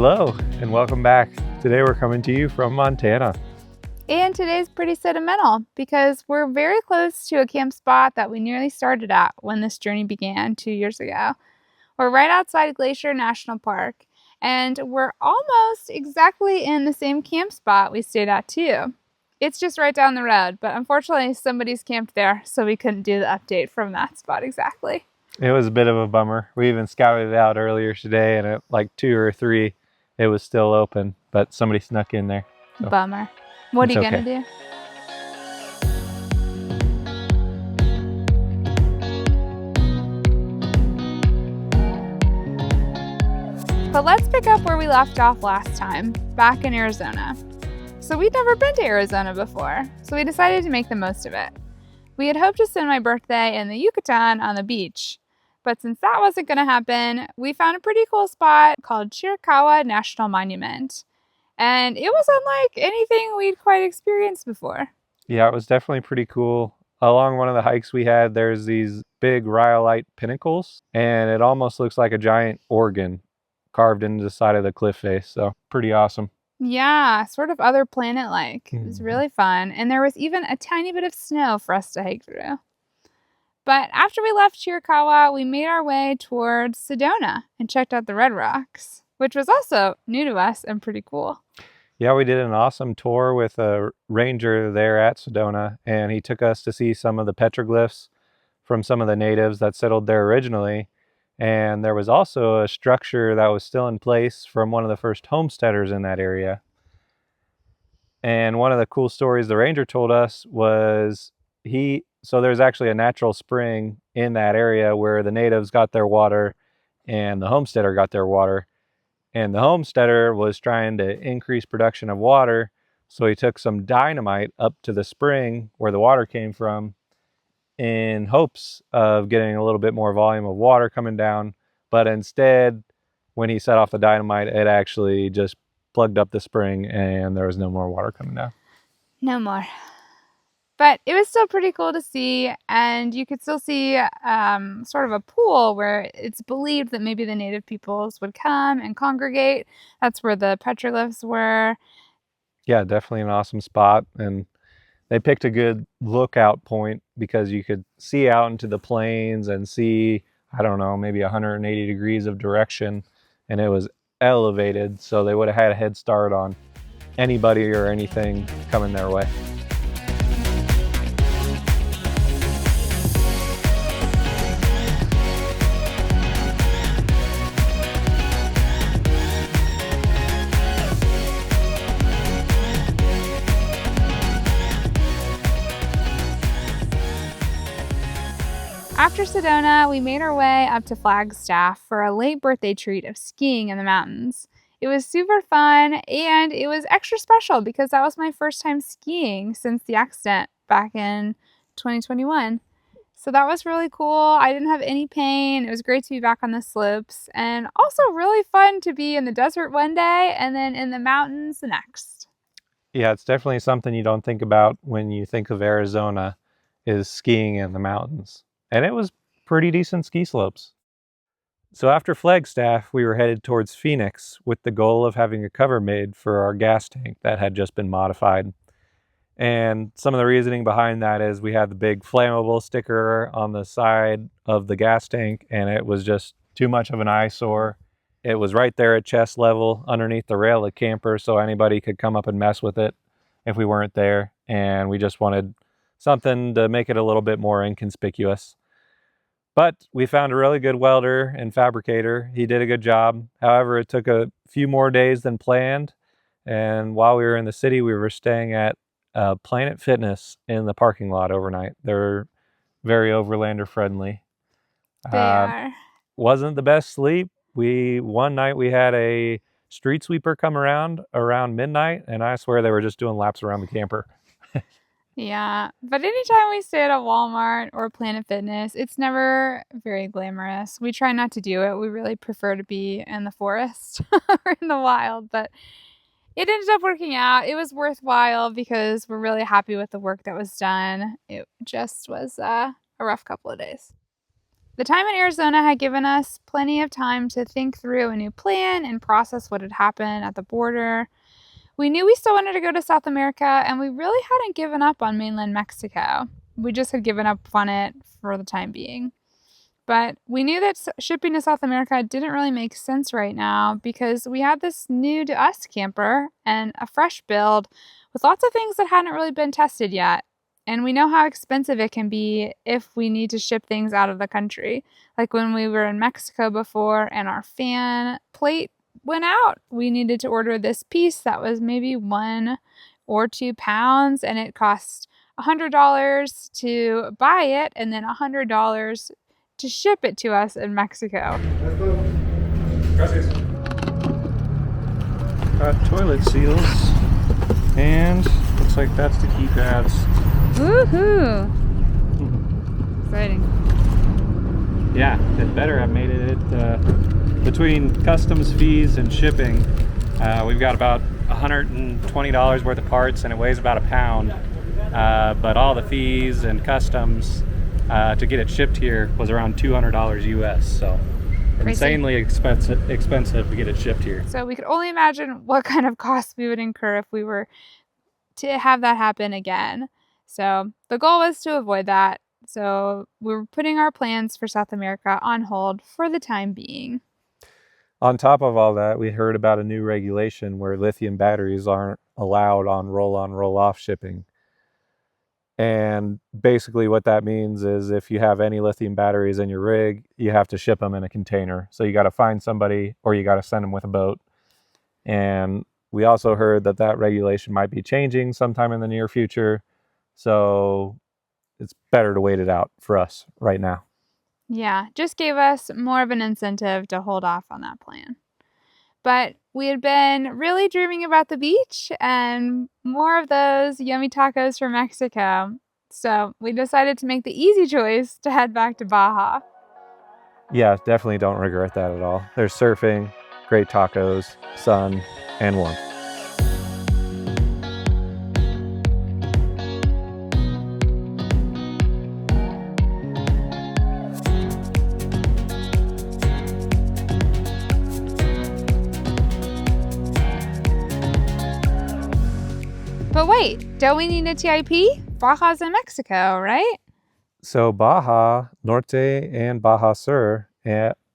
Hello, and welcome back. Today we're coming to you from Montana. And today's pretty sentimental because we're very close to a camp spot that we nearly started at when this journey began 2 years ago. We're right outside Glacier National Park, and we're almost exactly in the same camp spot we stayed at too. It's just right down the road, but unfortunately somebody's camped there, so we couldn't do the update from that spot exactly. It was a bit of a bummer. We even scouted it out earlier today, and at like 2 or 3, it was still open, but somebody snuck in there. So Bummer. What are you gonna do? But let's pick up where we left off last time, back in Arizona. So we'd never been to Arizona before, so we decided to make the most of it. We had hoped to spend my birthday in the Yucatan on the beach, but since that wasn't going to happen, we found a pretty cool spot called Chiricahua National Monument. And it was unlike anything we'd quite experienced before. Yeah, it was definitely pretty cool. Along one of the hikes we had, there's these big rhyolite pinnacles, and it almost looks like a giant organ carved into the side of the cliff face. So pretty awesome. Yeah, sort of other planet-like. It was really fun, and there was even a tiny bit of snow for us to hike through. But after we left Chiricahua, we made our way towards Sedona and checked out the Red Rocks, which was also new to us and pretty cool. Yeah, we did an awesome tour with a ranger there at Sedona, and he took us to see some of the petroglyphs from some of the natives that settled there originally. And there was also a structure that was still in place from one of the first homesteaders in that area. And one of the cool stories the ranger told us was so there's actually a natural spring in that area where the natives got their water and the homesteader got their water. And the homesteader was trying to increase production of water, so he took some dynamite up to the spring where the water came from in hopes of getting a little bit more volume of water coming down. But instead, when he set off the dynamite, it actually just plugged up the spring and there was no more water coming down. No more. But it was still pretty cool to see, and you could still see sort of a pool where it's believed that maybe the native peoples would come and congregate. That's where the petroglyphs were. Yeah, definitely an awesome spot, and they picked a good lookout point because you could see out into the plains and see, I don't know, maybe 180 degrees of direction, and it was elevated, so they would have had a head start on anybody or anything coming their way. After Sedona, we made our way up to Flagstaff for a late birthday treat of skiing in the mountains. It was super fun, and it was extra special because that was my first time skiing since the accident back in 2021. So that was really cool. I didn't have any pain. It was great to be back on the slopes, and also really fun to be in the desert one day and then in the mountains the next. Yeah, it's definitely something you don't think about when you think of Arizona, is skiing in the mountains. And it was pretty decent ski slopes. So after Flagstaff, we were headed towards Phoenix with the goal of having a cover made for our gas tank that had just been modified. And some of the reasoning behind that is we had the big flammable sticker on the side of the gas tank, and it was just too much of an eyesore. It was right there at chest level underneath the rail of the camper, so anybody could come up and mess with it if we weren't there. And we just wanted something to make it a little bit more inconspicuous. But we found a really good welder and fabricator. He did a good job. However, it took a few more days than planned. And while we were in the city, we were staying at Planet Fitness in the parking lot overnight. They're very overlander friendly. They are. Wasn't the best sleep. One night we had a street sweeper come around midnight, and I swear they were just doing laps around the camper. Yeah, but anytime we stay at a Walmart or Planet Fitness, it's never very glamorous. We try not to do it. We really prefer to be in the forest or in the wild, but it ended up working out. It was worthwhile because we're really happy with the work that was done. It just was a rough couple of days. The time in Arizona had given us plenty of time to think through a new plan and process what had happened at the border. We knew we still wanted to go to South America, and we really hadn't given up on mainland Mexico. We just had given up on it for the time being. But we knew that shipping to South America didn't really make sense right now because we had this new to us camper and a fresh build with lots of things that hadn't really been tested yet. And we know how expensive it can be if we need to ship things out of the country. Like when we were in Mexico before and our fan plate went out, we needed to order this piece that was maybe 1 or 2 pounds, and it cost $100 to buy it and then $100 to ship it to us in Mexico. Got toilet seals, and looks like that's the keypads. Woohoo! Exciting. Yeah, it better have made it. Between customs fees and shipping, we've got about $120 worth of parts, and it weighs about a pound. But all the fees and customs to get it shipped here was around $200 US, so Crazy. Insanely expensive to get it shipped here. So we could only imagine what kind of costs we would incur if we were to have that happen again. So the goal was to avoid that. So we were putting our plans for South America on hold for the time being. On top of all that, we heard about a new regulation where lithium batteries aren't allowed on roll-on, roll-off shipping. And basically what that means is if you have any lithium batteries in your rig, you have to ship them in a container. So you got to find somebody or you got to send them with a boat. And we also heard that that regulation might be changing sometime in the near future. So it's better to wait it out for us right now. Yeah, just gave us more of an incentive to hold off on that plan. But we had been really dreaming about the beach and more of those yummy tacos from Mexico. So we decided to make the easy choice to head back to Baja. Yeah, definitely don't regret that at all. There's surfing, great tacos, sun, and warmth. But wait, don't we need a TIP? Baja's in Mexico, right? So Baja Norte and Baja Sur,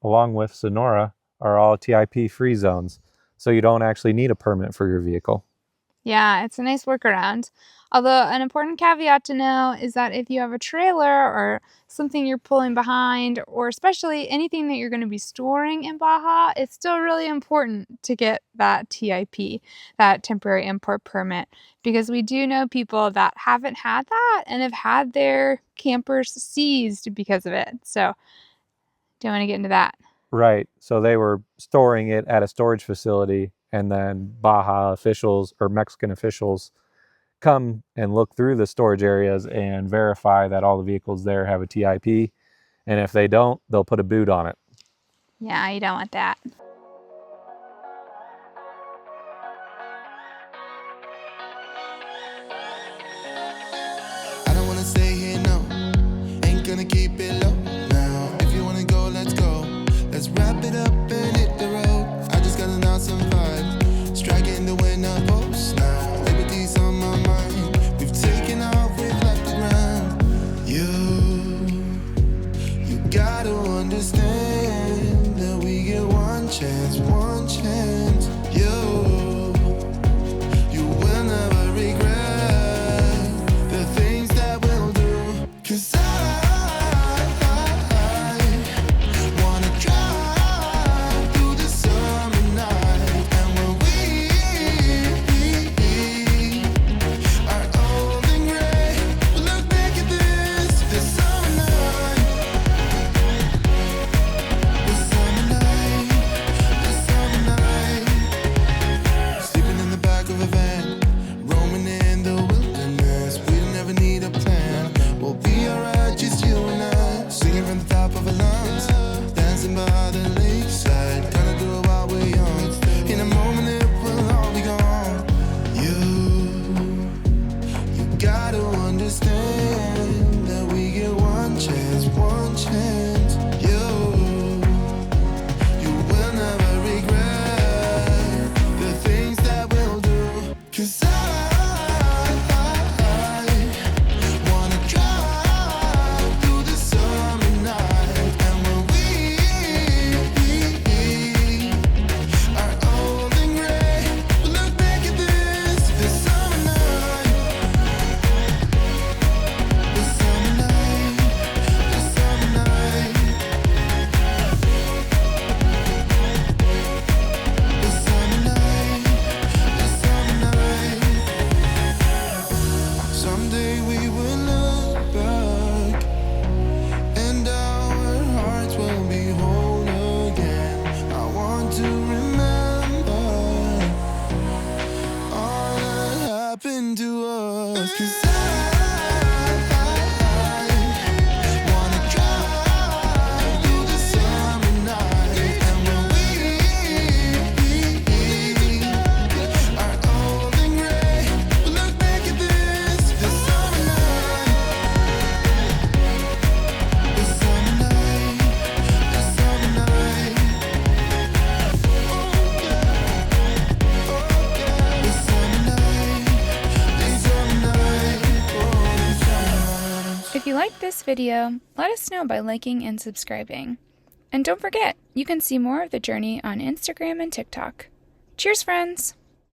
along with Sonora, are all TIP-free zones. So you don't actually need a permit for your vehicle. Yeah, it's a nice workaround. Although an important caveat to know is that if you have a trailer or something you're pulling behind, or especially anything that you're going to be storing in Baja, it's still really important to get that TIP, that temporary import permit, because we do know people that haven't had that and have had their campers seized because of it. So don't want to get into that. Right. So they were storing it at a storage facility, and then Baja officials or Mexican officials come and look through the storage areas and verify that all the vehicles there have a TIP. And if they don't, they'll put a boot on it. Yeah, you don't want that. I don't wanna stay here, no. Ain't gonna keep it low. Now, if you wanna go, let's go. Let's wrap it up and hit the road. I just got an awesome vibe. Striking the winner post now. Liberty's on my mind. We've taken off, we've left the ground. You gotta understand that we get one chance, one chance. You will never regret the things that we'll do. 'Cause I wanna drive 'Cause I wanna drive through the summer night. And when we are old and gray, we'll look back at this summer night. This summer night. This summer night. This summer night. This summer night. If you liked this video, let us know by liking and subscribing. And don't forget, you can see more of the journey on Instagram and TikTok. Cheers, friends!